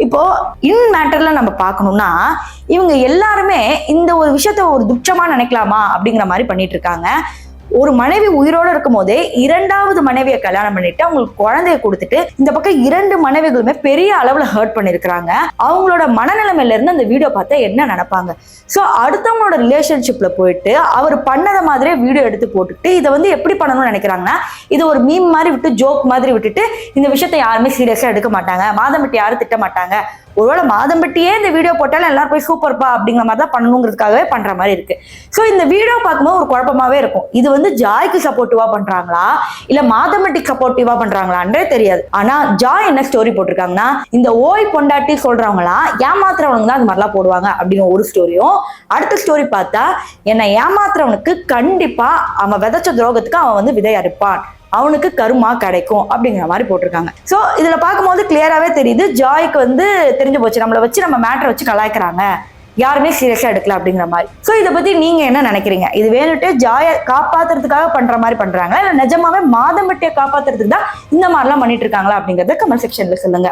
இப்போ இன் மேட்டர்ல நம்ம பார்க்கணும்னா இவங்க எல்லாருமே இந்த ஒரு விஷயத்த ஒரு துச்சமா நினைக்கலாமா அப்படிங்கிற மாதிரி பண்ணிட்டு இருக்காங்க. ஒரு மனைவி உயிரோடு இருக்கும் போதே இரண்டாவது மனைவியை கல்யாணம் பண்ணிட்டு அவங்களுக்கு குழந்தைய கொடுத்துட்டு இந்த பக்கம் 2 மனைவிகளுமே பெரிய அளவுல ஹர்ட் பண்ணிருக்காங்க. அவங்களோட மனநிலைமையில இருந்து அந்த வீடியோ பார்த்தா என்ன நினைப்பாங்க? சோ அடுத்தவங்களோட ரிலேஷன்ஷிப்ல போயிட்டு அவர் பண்ணத மாதிரியே வீடியோ எடுத்து போட்டுட்டு இதை எப்படி பண்ணணும்னு நினைக்கிறாங்கன்னா, இது ஒரு மீம் மாதிரி விட்டு ஜோக் மாதிரி விட்டுட்டு இந்த விஷயத்த யாருமே சீரியஸா எடுக்க மாட்டாங்க, மாதம்பட்டி யாரும் திட்ட மாட்டாங்க, ஒருவேளை மாதம்பட்டியே இந்த வீடியோ போட்டாலும் எல்லாரும் போய் சூப்பர்ப்பா அப்படிங்கிற மாதிரி தான் பண்ணணுங்கிறதுக்காகவே பண்ற மாதிரி இருக்கு. சோ இந்த வீடியோ பார்க்கும்போது ஒரு குழப்பமாவே இருக்கும். இது ஜாய்க்கு சப்போர்ட்டிவா பண்றாங்களா இல்ல மாதம்பட்டிக்கு சப்போர்ட்டிவா பண்றாங்களான்றே தெரியாது. ஆனா ஜாய் என்ன ஸ்டோரி போட்டிருக்காங்கன்னா, இந்த ஓய் பொண்டாட்டி சொல்றவங்களா ஏமாத்துறவங்க தான் அது மாதிரிலாம் போடுவாங்க அப்படின்னு ஒரு ஸ்டோரியும், அடுத்த ஸ்டோரி பார்த்தா என்னை ஏமாத்துறவனுக்கு கண்டிப்பா அவன் விதைச்ச துரோகத்துக்கு அவன் விதை அறுப்பான், அவனுக்கு கருமா கிடைக்கும் அப்படிங்கிற மாதிரி போட்டிருக்காங்க. சோ இதுல பார்க்கும்போது கிளியராவே தெரியுது ஜாய்க்கு தெரிஞ்சு போச்சு, நம்மளை வச்சு நம்ம மேட்டரை வச்சு கலாய்க்கிறாங்க, யாருமே சீரியஸா எடுக்கல அப்படிங்கிற மாதிரி. சோ இதை பத்தி நீங்க என்ன நினைக்கிறீங்க? இது வேணுட்டு ஜாயை காப்பாத்துறதுக்காக பண்ற மாதிரி பண்றாங்களா இல்ல நிஜமாவே மாதம்பட்டியை காப்பாத்துறதுக்கு தான் இந்த மாதிரிலாம் பண்ணிட்டு இருக்காங்களா அப்படிங்கறத கமெண்ட் செக்ஷன்ல சொல்லுங்க.